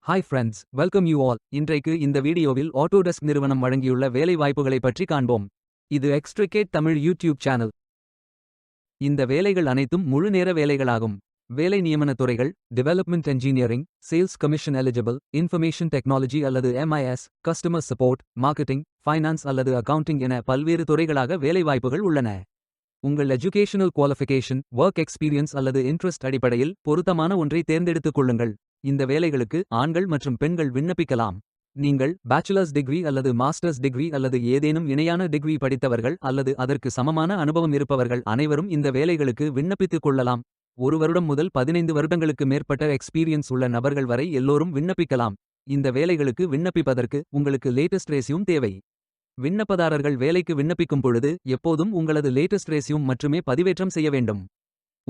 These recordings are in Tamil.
Hi friends, welcome you all. இன்றைக்கு இந்த வீடியோவில் ஆட்டோடெஸ்க் நிறுவனம் வழங்கியுள்ள வேலை வாய்ப்புகளை பற்றி காண்போம். இது எக்ஸ்ட்ரிகேட் தமிழ் யூடியூப் சேனல். இந்த வேலைகள் அனைத்தும் முழு நேர வேலைகளாகும். வேலை நியமன துறைகள்: development engineering, sales commission eligible, information technology அல்லது MIS, customer support, marketing, finance அல்லது அக்கவுண்டிங் என பல்வேறு துறைகளாக வேலைவாய்ப்புகள் உள்ளன. உங்கள் எஜுகேஷனல் குவாலிஃபிகேஷன், ஒர்க் எக்ஸ்பீரியன்ஸ் அல்லது இன்ட்ரெஸ்ட் அடிப்படையில் பொருத்தமான ஒன்றை தேர்ந்தெடுத்துக் கொள்ளுங்கள். இந்த வேலைகளுக்கு ஆண்கள் மற்றும் பெண்கள் விண்ணப்பிக்கலாம். நீங்கள் பேச்சுலர்ஸ் டிகிரி அல்லது மாஸ்டர்ஸ் டிகிரி அல்லது ஏதேனும் இணையான டிகிரி படித்தவர்கள் அல்லது அதற்கு சமமான அனுபவம் இருப்பவர்கள் அனைவரும் இந்த வேலைகளுக்கு விண்ணப்பித்துக் கொள்ளலாம். 1 வருடம் முதல் 15 வருடங்களுக்கு மேற்பட்ட எக்ஸ்பீரியன்ஸ் உள்ள நபர்கள் வரை எல்லோரும் விண்ணப்பிக்கலாம். இந்த வேலைகளுக்கு விண்ணப்பிப்பதற்கு உங்களுக்கு லேட்டஸ்ட் ரெஸ்யூம் தேவை. விண்ணப்பதாரர்கள் வேலைக்கு விண்ணப்பிக்கும் பொழுது எப்போதும் உங்களது லேட்டஸ்ட் ரெஸ்யூம் மட்டுமே பதிவேற்றம் செய்ய வேண்டும்.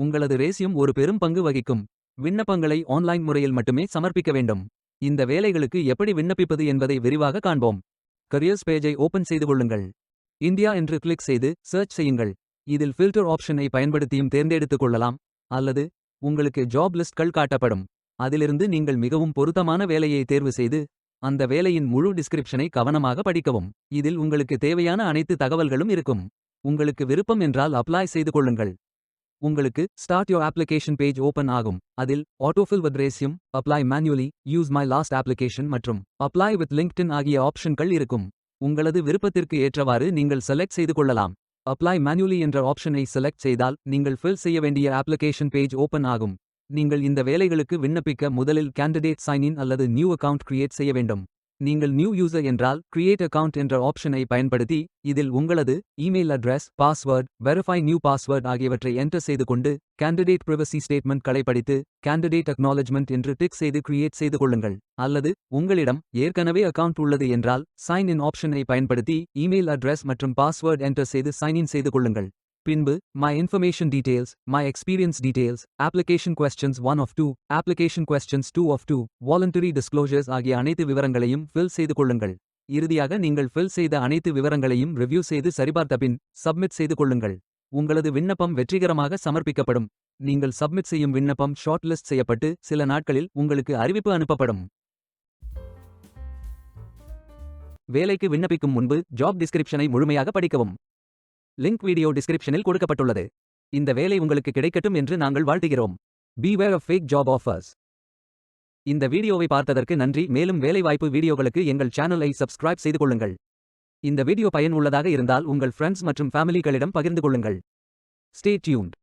உங்களது ரெஸ்யூம் ஒரு பெரும் பங்கு வகிக்கும். விண்ணப்பங்களை ஆன்லைன் முறையில் மட்டுமே சமர்ப்பிக்க வேண்டும். இந்த வேலைகளுக்கு எப்படி விண்ணப்பிப்பது என்பதை விரிவாக காண்போம். கரியர்ஸ் பேஜை ஓபன் செய்து கொள்ளுங்கள். இந்தியா என்று கிளிக் செய்து சர்ச் செய்யுங்கள். இதில் ஃபில்டர் ஆப்ஷனை பயன்படுத்தியும் தேர்ந்தெடுத்துக் கொள்ளலாம். அல்லது உங்களுக்கு ஜாப் லிஸ்ட்கள் காட்டப்படும். அதிலிருந்து நீங்கள் மிகவும் பொருத்தமான வேலையை தேர்வு செய்து அந்த வேலையின் முழு டிஸ்கிரிப்ஷனை கவனமாக படிக்கவும். இதில் உங்களுக்கு தேவையான அனைத்து தகவல்களும் இருக்கும். உங்களுக்கு விருப்பம் என்றால் அப்ளை செய்து கொள்ளுங்கள். உங்களுக்கு start your application page open ஆகும். அதில் autofill with resume, apply manually, use my last application மற்றும் அப்ளை வித் லிங்க்டின் ஆகிய ஆப்ஷன்கள் இருக்கும். உங்களது விருப்பத்திற்கு ஏற்றவாறு நீங்கள் செலக்ட் செய்து கொள்ளலாம். அப்ளை மேனுவலி என்ற ஆப்ஷனை செலக்ட் செய்தால் நீங்கள் ஃபில் செய்ய வேண்டிய அப்ளிகேஷன் பேஜ் ஓபன் ஆகும். நீங்கள் இந்த வேலைகளுக்கு விண்ணப்பிக்க முதலில் கேண்டிடேட் சைன் இன் அல்லது நியூ அக்கவுண்ட் கிரியேட் செய்ய வேண்டும். நீங்கள் நியூ யூசர் என்றால் கிரியேட் அக்கவுண்ட் என்ற ஆப்ஷனை பயன்படுத்தி இதில் உங்களது email address, password, verify new password ஆகியவற்றை என்டர் செய்து கொண்டு கேண்டிடேட் பிரைவசி ஸ்டேட்மெண்ட் களை படித்து கேண்டிடேட் அக்னாலஜ்மெண்ட் என்று டிக் செய்து கிரியேட் செய்து கொள்ளுங்கள். அல்லது உங்களிடம் ஏற்கனவே அக்கவுண்ட் உள்ளது என்றால் சைன் இன் ஆப்ஷனை பயன்படுத்தி இமெயில் அட்ரஸ் மற்றும் பாஸ்வேர்ட் என்டர் செய்து சைன் இன் செய்து கொள்ளுங்கள். பின்பு my information details, my experience details, application questions 1 of 2, application questions 2 of 2, voluntary disclosures ஆகிய அனைத்து விவரங்களையும் ஃபில் செய்து கொள்ளுங்கள். இறுதியாக நீங்கள் ஃபில் செய்த அனைத்து விவரங்களையும் ரிவ்யூ செய்து சரிபார்த்த பின் சப்மிட் செய்து கொள்ளுங்கள். உங்களது விண்ணப்பம் வெற்றிகரமாக சமர்ப்பிக்கப்படும். நீங்கள் சப்மிட் செய்யும் விண்ணப்பம் ஷார்ட் லிஸ்ட் செய்யப்பட்டு சில நாட்களில் உங்களுக்கு அறிவிப்பு அனுப்பப்படும். வேலைக்கு விண்ணப்பிக்கும் முன்பு ஜாப் டிஸ்கிரிப்ஷனை முழுமையாக படிக்கவும். லிங்க் வீடியோ டிஸ்கிரிப்ஷனில் கொடுக்கப்பட்டுள்ளது. இந்த வேலை உங்களுக்கு கிடைக்கட்டும் என்று நாங்கள் வாழ்த்துகிறோம். Beware of fake job offers. இந்த வீடியோவை பார்த்ததற்கு நன்றி. மேலும் வேலைவாய்ப்பு வீடியோகளுக்கு எங்கள் சேனலை சப்ஸ்கிரைப் செய்து கொள்ளுங்கள். இந்த வீடியோ பயன் உள்ளதாக இருந்தால் உங்கள் ஃப்ரெண்ட்ஸ் மற்றும் ஃபேமிலிகளிடம் பகிர்ந்து கொள்ளுங்கள். Stay tuned.